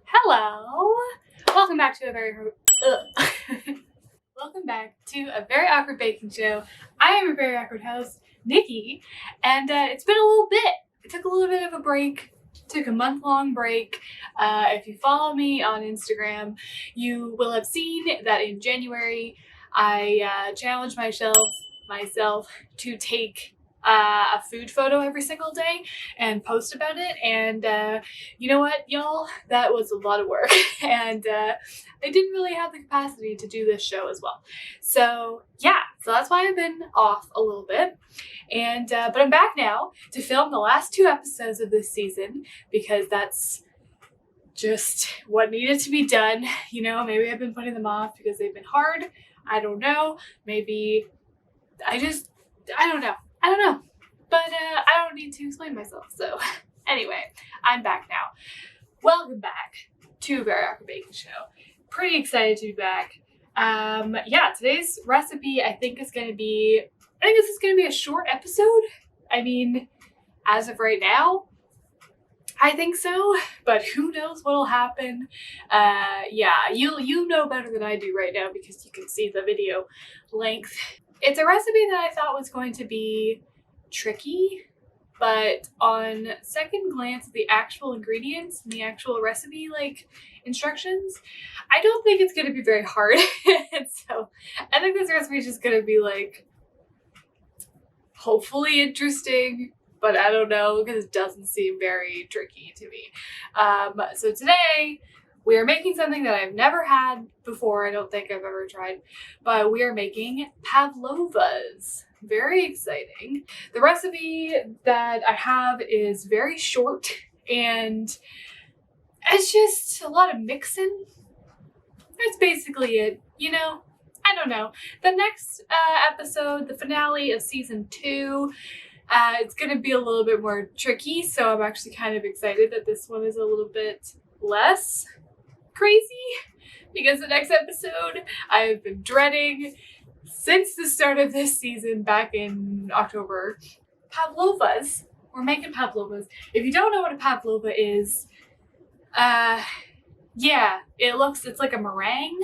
Hello! Welcome back to a very awkward baking show. I am a very awkward host, Nikki, and it's been a little bit. It took a little bit of a break. Took a month-long break. If you follow me on Instagram, you will have seen that in January I challenged myself to take a food photo every single day and post about it. And you know what, y'all? That was a lot of work, and I didn't really have the capacity to do this show as well. So yeah, so that's why I've been off a little bit. And but I'm back now to film the last 2 episodes of this season because that's just what needed to be done. You know, maybe I've been putting them off because they've been hard. I don't know. Maybe I don't know. But I don't need to explain myself. So anyway, I'm back now. Welcome back to a Very Awkward Baking Show. Pretty excited to be back. Yeah, today's recipe I think this is going to be a short episode. I mean, as of right now, I think so, but who knows what'll happen. Yeah, you know better than I do right now because you can see the video length. It's a recipe that I thought was going to be tricky, but on second glance at the actual ingredients and the actual recipe instructions, I don't think it's going to be very hard. And so I think this recipe is just going to be hopefully interesting, but I don't know because it doesn't seem very tricky to me. So today we are making something that I've never had before. I don't think I've ever tried, but we are making Pavlovas. Very exciting. The recipe that I have is very short and it's just a lot of mixing. That's basically it, you know? I don't know. The next episode, the finale of season 2, it's going to be a little bit more tricky, so I'm actually kind of excited that this one is a little bit less crazy because the next episode I have been dreading since the start of this season back in October. Pavlovas. We're making Pavlovas. If you don't know what a Pavlova is, yeah, it's like a meringue.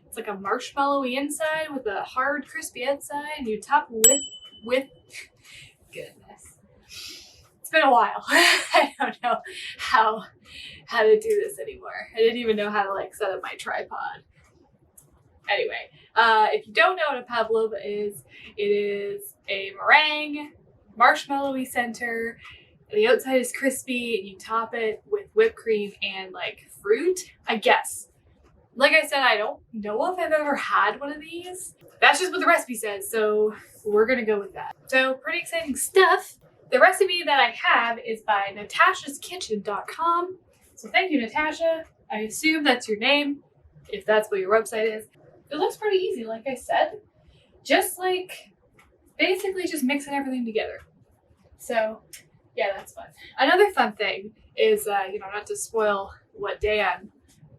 It's like a marshmallowy inside with a hard, crispy outside, and you top with goodness. It's been a while. I don't know how to do this anymore. I didn't even know how to set up my tripod. Anyway, if you don't know what a pavlova is, it is a meringue, marshmallowy center. The outside is crispy, and you top it with whipped cream and fruit, I guess. Like I said, I don't know if I've ever had one of these. That's just what the recipe says, so we're gonna go with that. So pretty exciting stuff. The recipe that I have is by natasha'skitchen.com. So thank you, Natasha. I assume that's your name, if that's what your website is. It looks pretty easy, like I said. Just basically just mixing everything together. So yeah, that's fun. Another fun thing is, not to spoil what day I'm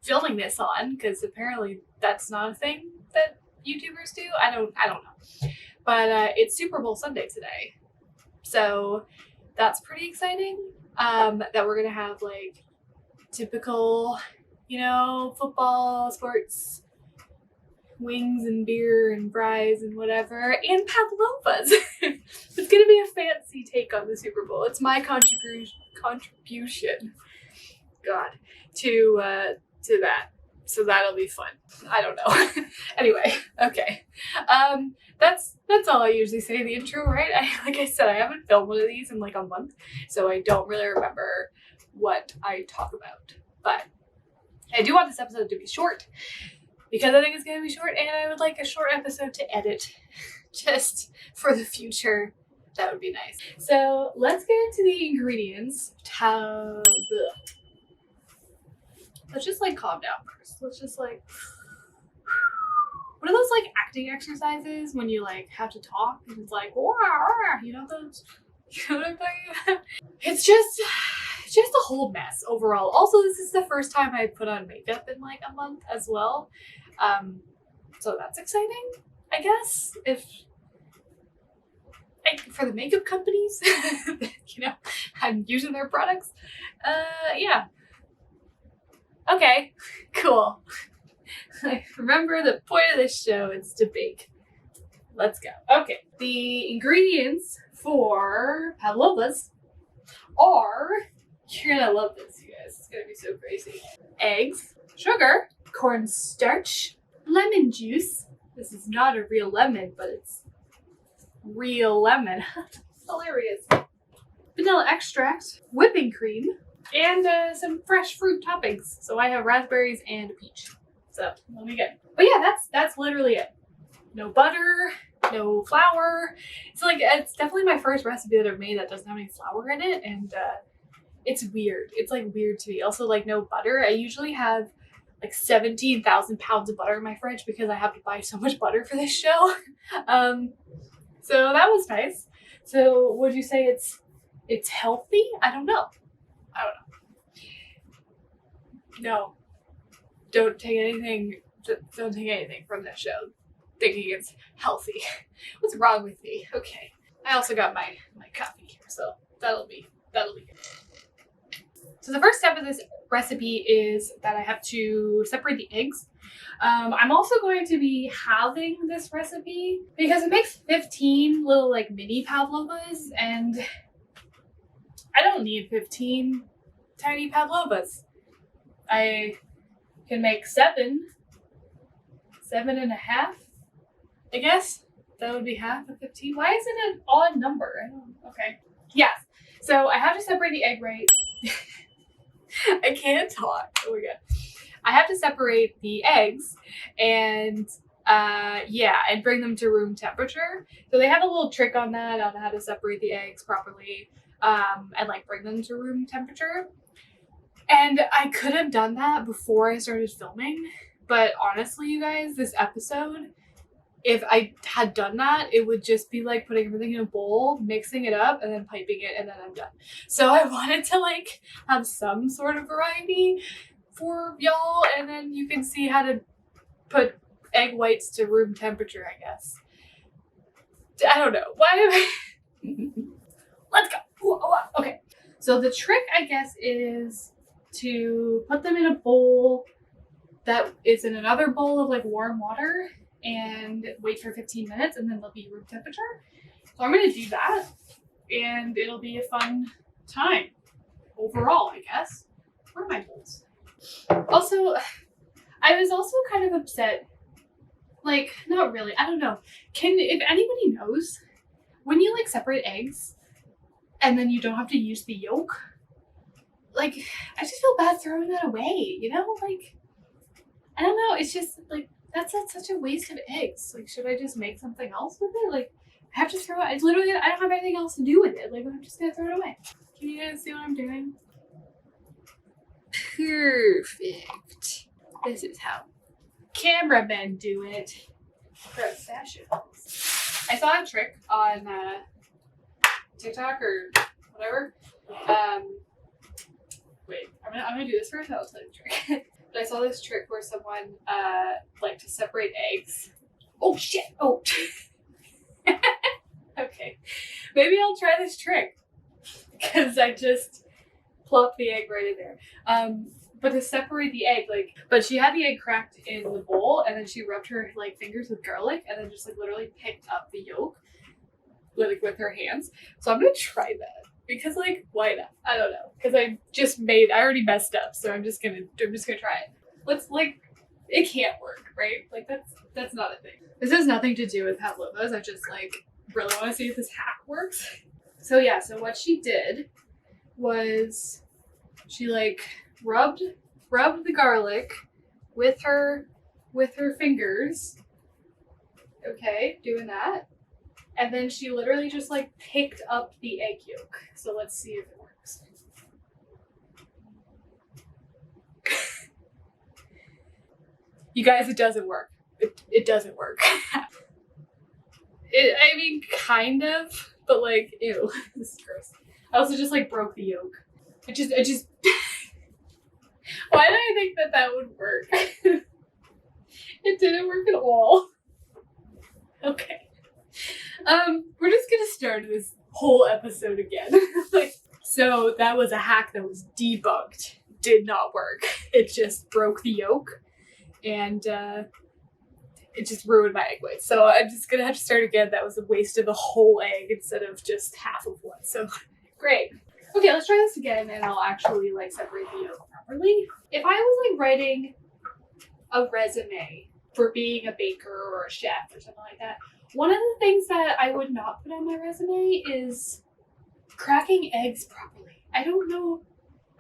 filming this on, because apparently that's not a thing that YouTubers do. I don't know. But it's Super Bowl Sunday today. So that's pretty exciting. That we're gonna have typical, football, sports, wings and beer and fries and whatever, and Pavlovas. It's gonna be a fancy take on the Super Bowl. It's my contribution, God, to that. So that'll be fun. I don't know. Anyway, okay. That's all I usually say in the intro, right? Like I said, I haven't filmed one of these in a month, so I don't really remember what I talk about. But I do want this episode to be short because I think it's going to be short, and I would like a short episode to edit just for the future. That would be nice. So let's get into the ingredients. Let's just calm down first. Let's just what are those acting exercises when you have to talk and it's wah, you know those? You know what I'm talking about? It's just a whole mess overall. Also, this is the first time I've put on makeup in a month as well. So that's exciting, I guess. for the makeup companies, you know, I'm using their products. Yeah. Okay, cool. Remember the point of this show is to bake. Let's go. Okay, the ingredients for Pavlovas are, you're gonna love this, you guys. It's gonna be so crazy. Eggs, sugar, cornstarch, lemon juice. This is not a real lemon, but it's real lemon. Hilarious. Vanilla extract, whipping cream, and some fresh fruit toppings. So I have raspberries and a peach. So let me get. But yeah, that's literally it. No butter, no flour. So like it's definitely my first recipe that I've made that doesn't have any flour in it, and it's weird. It's like weird to me. Also like no butter. I usually have like 17,000 pounds of butter in my fridge because I have to buy so much butter for this show. So that was nice. So would you say it's healthy? I don't know. No. Don't take anything from this show thinking it's healthy. What's wrong with me? Okay. I also got my coffee here, so that'll be good. So the first step of this recipe is that I have to separate the eggs. I'm also going to be halving this recipe because it makes 15 little like mini Pavlovas, and I don't need 15 tiny Pavlovas. I can make 7 and a half, I guess. That would be half of 15. Why is it an odd number? Okay. Yes. So I have to separate the egg right. I can't talk. Oh my god. I have to separate the eggs and and bring them to room temperature. So they have a little trick on that, on how to separate the eggs properly and like bring them to room temperature. And I could have done that before I started filming, but honestly, you guys, this episode, if I had done that, it would just be like putting everything in a bowl, mixing it up, and then piping it, and then I'm done. So I wanted to like have some sort of variety for y'all, and then you can see how to put egg whites to room temperature, I guess. I don't know. Why am I... Let's go. Okay. So the trick, I guess, is to put them in a bowl that is in another bowl of like warm water and wait for 15 minutes, and then they'll be room temperature. So I'm going to do that, and it'll be a fun time overall, I guess. Where are my bowls? Also, I was also kind of upset. Like, not really. I don't know. If anybody knows, when you like separate eggs and then you don't have to use the yolk, like, I just feel bad throwing that away, you know? Like, I don't know. It's just like, that's such a waste of eggs. Like, should I just make something else with it? Like, I have to throw it. It's literally, I don't have anything else to do with it. Like, I'm just gonna throw it away. Can you guys see what I'm doing? Perfect. This is how cameramen do it. Professionals. I saw a trick on TikTok or whatever. Wait, I'm gonna do this first. I'll tell you the trick. But I saw this trick where someone like to separate eggs. Oh shit! Oh. Okay, maybe I'll try this trick because I just plopped the egg right in there. But to separate the egg, like, but she had the egg cracked in the bowl, and then she rubbed her like fingers with garlic, and then just like literally picked up the yolk, like with her hands. So I'm gonna try that because like, why not? I don't know, because I already messed up, so I'm just gonna try it. Let's like, it can't work, right? Like that's not a thing. This has nothing to do with Pavlovas. I just like really want to see if this hack works. So yeah, so what she did was she like rubbed the garlic with her fingers. Okay, doing that. And then she literally just like picked up the egg yolk. So let's see if it works. You guys, it doesn't work. It doesn't work. I mean, kind of, but like, ew, this is gross. I also just like broke the yolk. I just why did I think that would work? It didn't work at all. Okay. We're just gonna start this whole episode again. So that was a hack that was debunked. Did not work. It just broke the yolk, and it just ruined my egg white. So I'm just gonna have to start again. That was a waste of a whole egg instead of just half of one. So great. Okay, let's try this again, and I'll actually like separate the yolk properly. If I was like writing a resume for being a baker or a chef or something like that, one of the things that I would not put on my resume is cracking eggs properly. I don't know.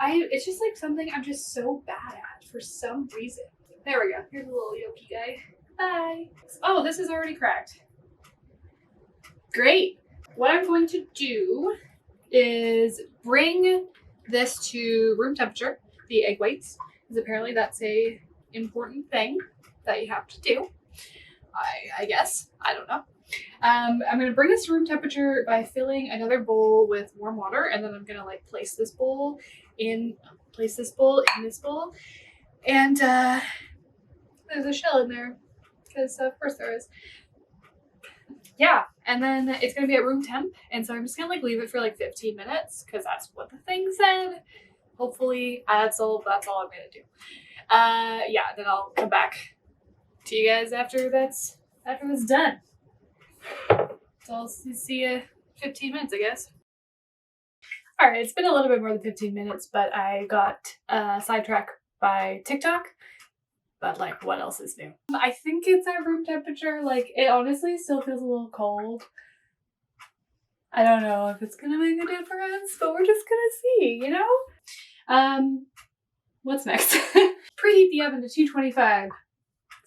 It's just like something I'm just so bad at for some reason. There we go. Here's a little yolky guy. Bye. Oh, this is already cracked. Great. What I'm going to do is bring this to room temperature, the egg whites, because apparently that's a important thing that you have to do. I guess. I don't know. I'm going to bring this to room temperature by filling another bowl with warm water, and then I'm going to like place this bowl in this bowl, and there's a shell in there, because of course there is. Yeah, and then it's going to be at room temp, and so I'm just going to like leave it for like 15 minutes, because that's what the thing said. Hopefully, that's all I'm going to do. Yeah, then I'll come back to you guys after that's done. So I'll see you 15 minutes, I guess. Alright, it's been a little bit more than 15 minutes, but I got sidetracked by TikTok. But like, what else is new? I think it's at room temperature. Like, it honestly still feels a little cold. I don't know if it's gonna make a difference, but we're just gonna see, you know? What's next? Preheat the oven to 225.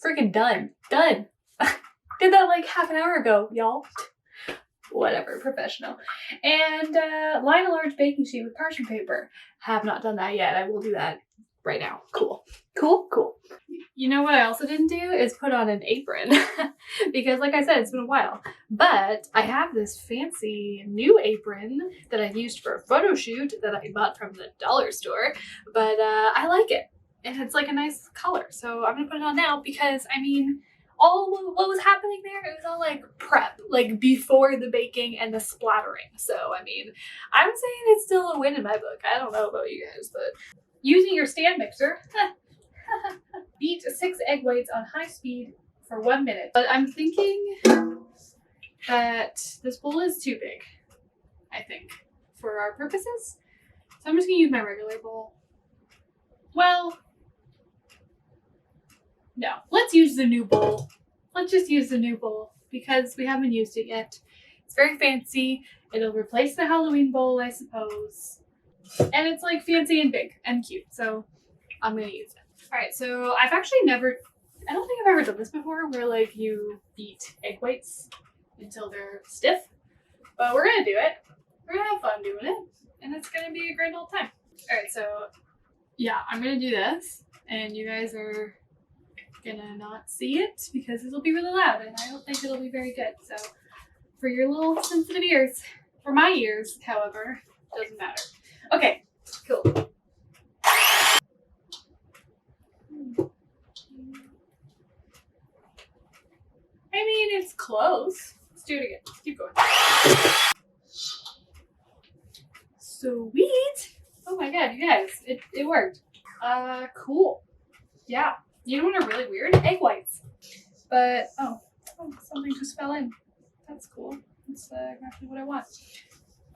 Freaking done. Done. Did that like half an hour ago, y'all. Whatever, professional. And line a large baking sheet with parchment paper. Have not done that yet. I will do that right now. Cool. Cool, cool. You know what I also didn't do is put on an apron. Because like I said, it's been a while. But I have this fancy new apron that I used for a photo shoot that I bought from the dollar store. But I like it. And it's like a nice color. So I'm going to put it on now because, I mean, all what was happening there, it was all like prep, like before the baking and the splattering. So, I mean, I'm saying it's still a win in my book. I don't know about you guys, but using your stand mixer, beat 6 egg whites on high speed for 1 minute. But I'm thinking that this bowl is too big, I think, for our purposes. So I'm just gonna use my regular bowl. Well, no, let's use the new bowl. Let's just use the new bowl because we haven't used it yet. It's very fancy. It'll replace the Halloween bowl, I suppose. And it's like fancy and big and cute. So I'm going to use it. All right. So I've actually I don't think I've ever done this before where like you beat egg whites until they're stiff, but we're going to do it. We're going to have fun doing it and it's going to be a grand old time. All right. So yeah, I'm going to do this and you guys are gonna not see it because it'll be really loud and I don't think it'll be very good. So for your little sensitive ears, for my ears, however, doesn't matter. Okay, cool. I mean, it's close. Let's do it again. Let's keep going. Sweet. Oh my god, you guys, it worked. Cool. Yeah. You know what are really weird? Egg whites. But, oh, something just fell in. That's cool. That's exactly what I want.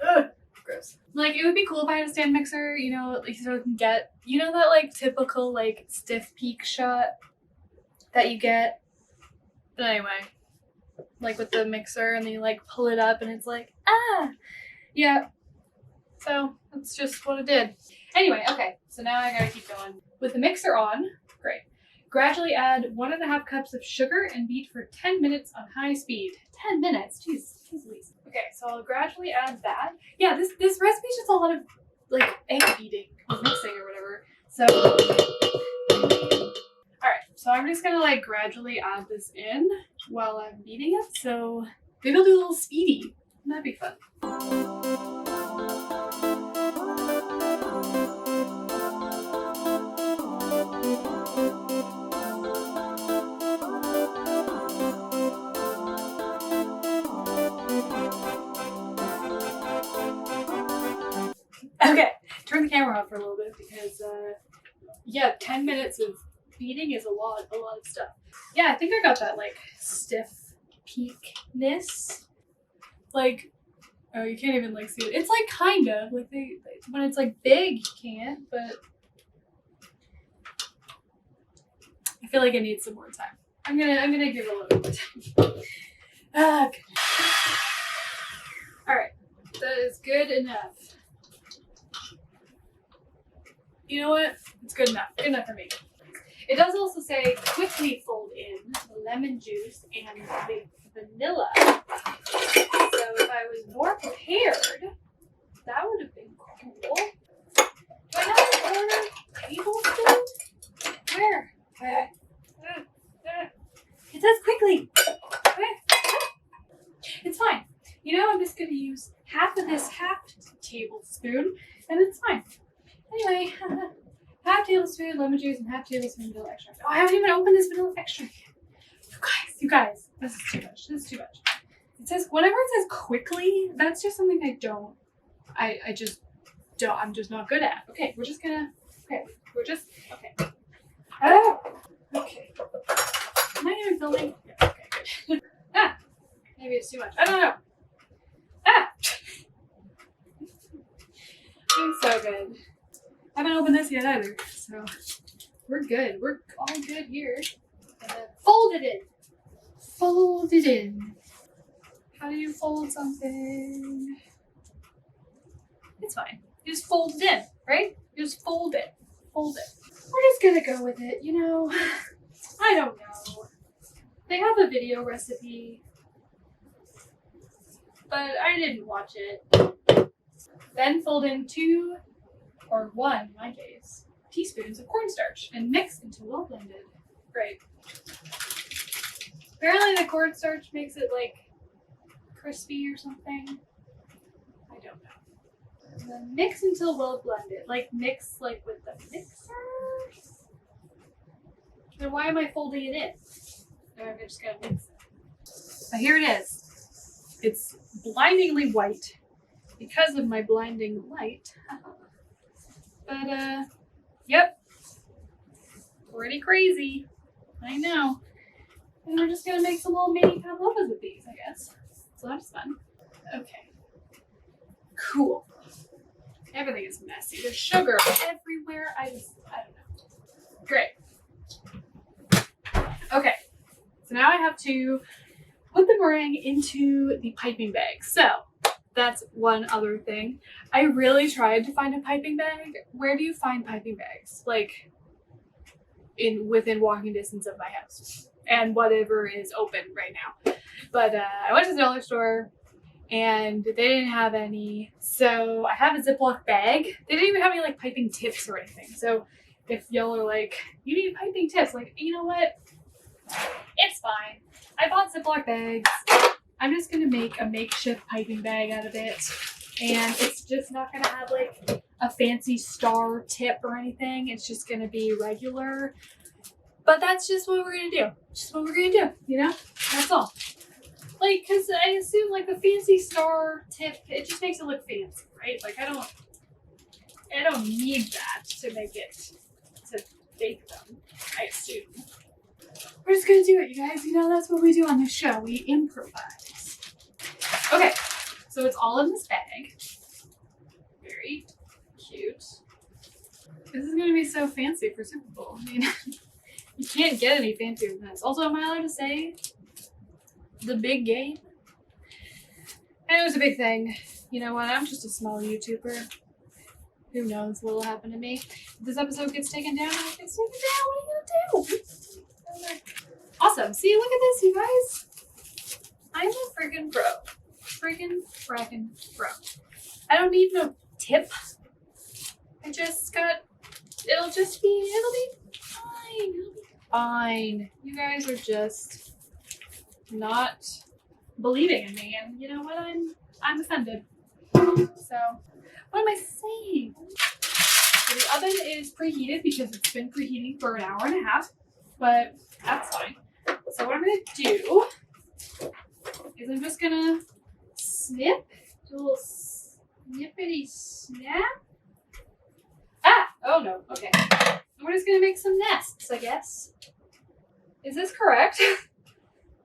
Ugh, gross. Like, it would be cool if I had a stand mixer, you know, like, so I can get, you know that, like, typical, like, stiff peak shot that you get? But anyway, like, with the mixer, and then you, like, pull it up, and it's like, ah! Yeah. So, that's just what it did. Anyway, okay, so now I gotta keep going. With the mixer on, great. Gradually add 1.5 cups of sugar and beat for 10 minutes on high speed. 10 minutes? Jeez Louise. Okay, so I'll gradually add that. Yeah, this recipe is just a lot of, like, egg beating or mixing or whatever. So, alright, so I'm just gonna, like, gradually add this in while I'm beating it. So, maybe I'll do a little speedy. That'd be fun. the camera off for a little bit because, yeah, 10 minutes of beating is a lot of stuff. Yeah, I think I got that, like, stiff peakness. Like, oh, you can't even, like, see it. It's, like, kind of. Like, when it's, like, big, you can't, but I feel like it needs some more time. I'm gonna give it a little bit more time. Okay. Alright. That is good enough. You know what? It's good enough. Good enough for me. It does also say quickly fold in the lemon juice and the vanilla. So if I was more prepared, that would have been cool. Do I have an order tablespoon? Where? It says quickly. It's fine. You know, I'm just going to use half of this half tablespoon, and it's fine. Anyway, half tablespoon lemon juice and half tablespoon vanilla extract. Oh, I haven't even opened this vanilla extract yet. You guys, this is too much. This is too much. It says, whenever it says quickly, that's just something I just don't, I'm just not good at. Okay, we're just gonna, okay. Oh, okay. Am I even filming? Yeah, okay, good. Maybe it's too much. I don't know. It's so good. I haven't opened this yet either, so we're good. We're all good here. Fold it in. Fold it in. How do you fold something? It's fine. You just fold it in, right? You just fold it. Fold it. We're just gonna go with it, you know? I don't know. They have a video recipe, but I didn't watch it. Then fold in 2 or 1 in my case, teaspoons of cornstarch and mix until well blended. Great. Apparently the cornstarch makes it like crispy or something. I don't know. And then mix until well blended. Like mix like with the mixer? Then why am I folding it in? Or am I just gonna mix it? But here it is. It's blindingly white because of my blinding light. But yep. Pretty crazy. I know. And we're just gonna make some little mini Pavlovas with these, I guess. So that's fun. Okay. Cool. Everything is messy. There's sugar everywhere. I don't know. Great. Okay. So now I have to put the meringue into the piping bag. So that's one other thing. I really tried to find a piping bag. Where do you find piping bags? Like within walking distance of my house and whatever is open right now. But I went to the dollar store and they didn't have any. So I have a Ziploc bag. They didn't even have any like piping tips or anything. So if y'all are like, you need piping tips, like, you know what? It's fine. I bought Ziploc bags. I'm just gonna make a makeshift piping bag out of it. And it's just not gonna have like a fancy star tip or anything. It's just gonna be regular. But that's just what we're gonna do. Just what we're gonna do, you know? That's all. Like, cause I assume like the fancy star tip, it just makes it look fancy, right? Like I don't need that to make it, to bake them, I assume. We're just gonna do it, you guys. You know, that's what we do on this show. We improvise. Okay, so it's all in this bag. Very cute. This is gonna be so fancy for Super Bowl. I mean, you can't get any fancier than this. Also, am I allowed to say the big game? And it was a big thing. You know what? I'm just a small YouTuber. Who knows what'll happen to me? If this episode gets taken down, it gets taken down. What are you gonna do? Awesome. See, look at this, you guys. I'm a friggin' pro. Friggin' pro. I don't need no tip. I just got, it'll be fine. It'll be fine. You guys are just not believing in me. And you know what? I'm offended. So, what am I saying? So the oven is preheated because it's been preheating for an hour and a half. But that's fine. So what I'm going to do is I'm just going to snip, do a little snippity snap. Oh no, okay. We're just gonna make some nests, I guess. Is this correct?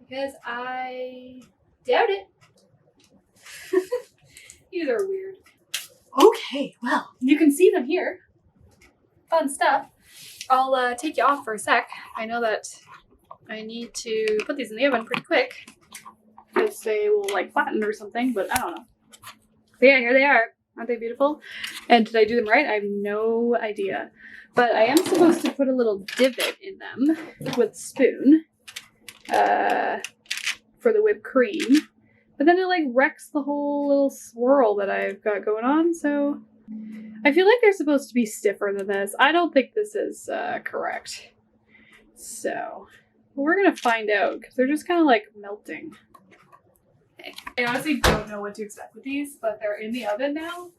Because I doubt it. These are weird. Okay, well, you can see them here. Fun stuff. I'll take you off for a sec. I know that I need to put these in the oven pretty quick because they will like flatten or something, but I don't know. But yeah, here they are. Aren't they beautiful? And did I do them right? I have no idea. But I am supposed to put a little divot in them with a spoon for the whipped cream. But then it like wrecks the whole little swirl that I've got going on, so I feel like they're supposed to be stiffer than this. I don't think this is correct. So we're gonna find out because they're just kind of like melting. Okay. I honestly don't know what to expect with these, but they're in the oven now.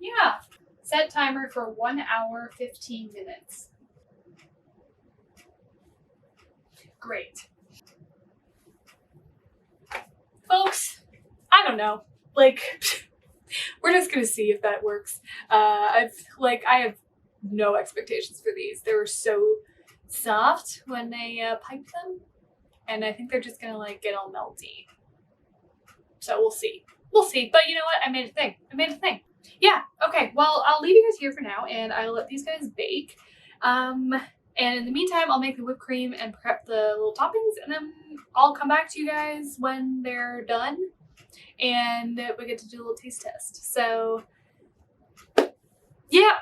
Yeah. Set timer for 1 hour, 15 minutes. Great. Folks, I don't know. Like, we're just gonna see if that works. I have no expectations for these. They were so soft when they piped them, and I think they're just gonna like get all melty. So we'll see. We'll see. But you know what? I made a thing. I made a thing. Yeah. Okay. Well, I'll leave you guys here for now, and I'll let these guys bake. And in the meantime, I'll make the whipped cream and prep the little toppings, and then I'll come back to you guys when they're done, and we get to do a little taste test. So, yeah,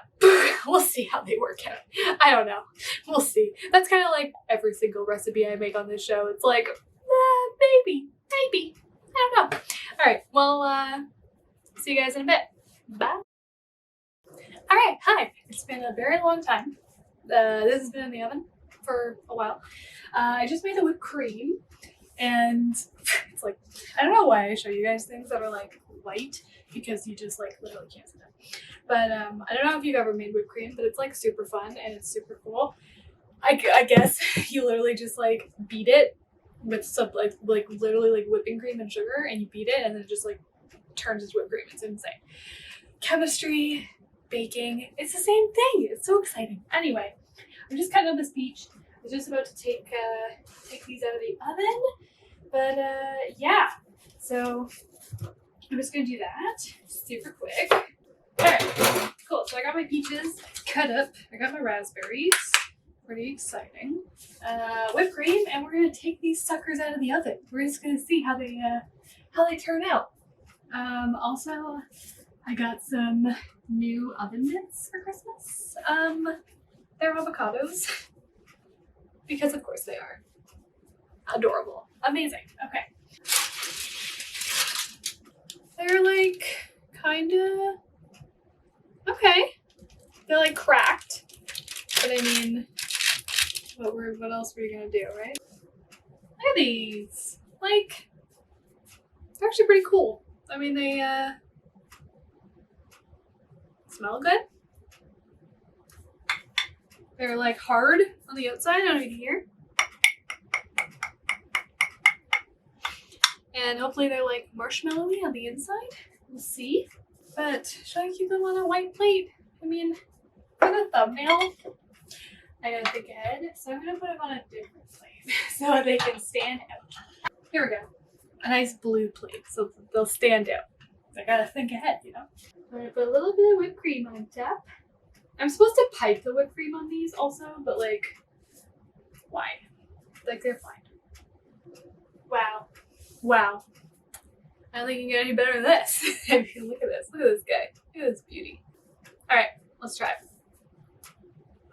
we'll see how they work out. I don't know. We'll see. That's kind of like every single recipe I make on this show. It's like, maybe. I don't know. All right. Well, see you guys in a bit. Bye. All right. Hi. It's been a very long time. This has been in the oven for a while. I just made the whipped cream, and it's like, I don't know why I show you guys things that are like white, because you just like literally can't see them. But I don't know if you've ever made whipped cream, but it's like super fun and it's super cool. I guess you literally just like beat it with some like literally like whipping cream and sugar, and you beat it, and then it just like turns into whipped cream. It's insane. Chemistry, baking, it's the same thing. It's so exciting. Anyway, I'm just cutting up this peach. I was just about to take these out of the oven, but yeah. So I'm just gonna do that super quick. All right, cool. So I got my peaches cut up. I got my raspberries. Pretty exciting. Whipped cream, and we're gonna take these suckers out of the oven. We're just gonna see how they turn out. Also, I got some new oven mitts for Christmas. They're avocados. Because of course they are. Adorable. Amazing. Okay. They're like kinda okay. They're like cracked. But I mean, what else were you gonna do, right? Look at these. Like, they're actually pretty cool. I mean, they smell good. They're like hard on the outside. I don't know if you can hear. And hopefully they're like marshmallowy on the inside. We'll see. But should I keep them on a white plate? I mean, for the thumbnail, I gotta think ahead. So I'm gonna put them on a different plate so they can stand out. Here we go. A nice blue plate so they'll stand out. I gotta think ahead, you know? I'm gonna put a little bit of whipped cream on top. I'm supposed to pipe the whipped cream on these also, but like, why? Like, they're fine. Wow. Wow. I don't think you can get any better than this. I mean, look at this. Look at this guy. Look at this beauty. All right, let's try it.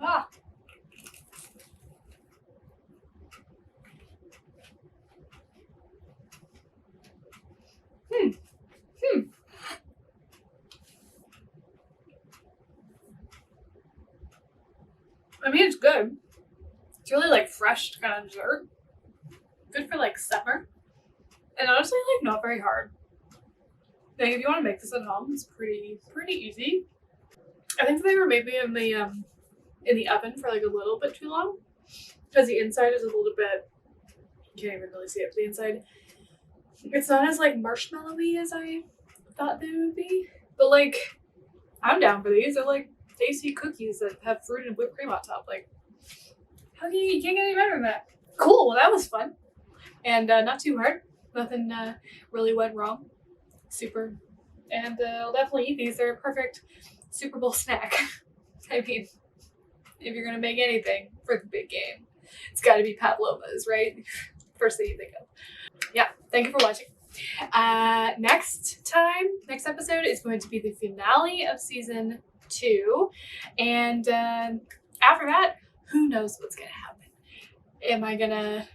Ah. I mean, it's good. It's really like fresh kind of dessert. Good for like summer. And honestly, like not very hard. Like if you want to make this at home, it's pretty easy. I think they were maybe in the oven for like a little bit too long, because the inside is a little bit, you can't even really see it, but the inside, it's not as like marshmallowy as I thought they would be. But like, I'm down for these. They're like tasty cookies that have fruit and whipped cream on top. Like, how can you can't get any better than that? Cool. Well, that was fun, and not too hard. Nothing really went wrong. Super, and I'll definitely eat these. They're a perfect Super Bowl snack. I mean, if you're gonna make anything for the big game, it's got to be Pavlovas, right? First thing you think of. Yeah. Thank you for watching. Next episode is going to be the finale of season 2, and after that, who knows what's gonna happen? Am I gonna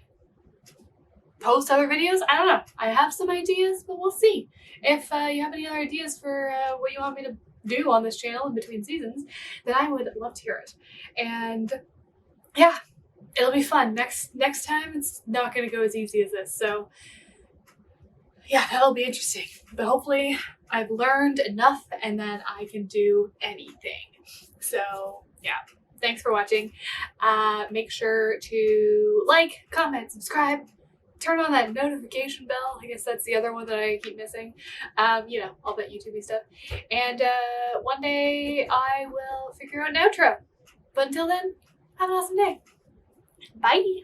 post other videos? I don't know. I have some ideas, but we'll see. If you have any other ideas for what you want me to do on this channel in between seasons, then I would love to hear it. And yeah, it'll be fun. Next time, it's not gonna go as easy as this. So yeah, that'll be interesting. But hopefully I've learned enough and then I can do anything. So yeah, thanks for watching. Make sure to like, comment, subscribe, turn on that notification bell. I guess that's the other one that I keep missing. You know, all that YouTube stuff. And one day I will figure out an outro. But until then, have an awesome day. Bye.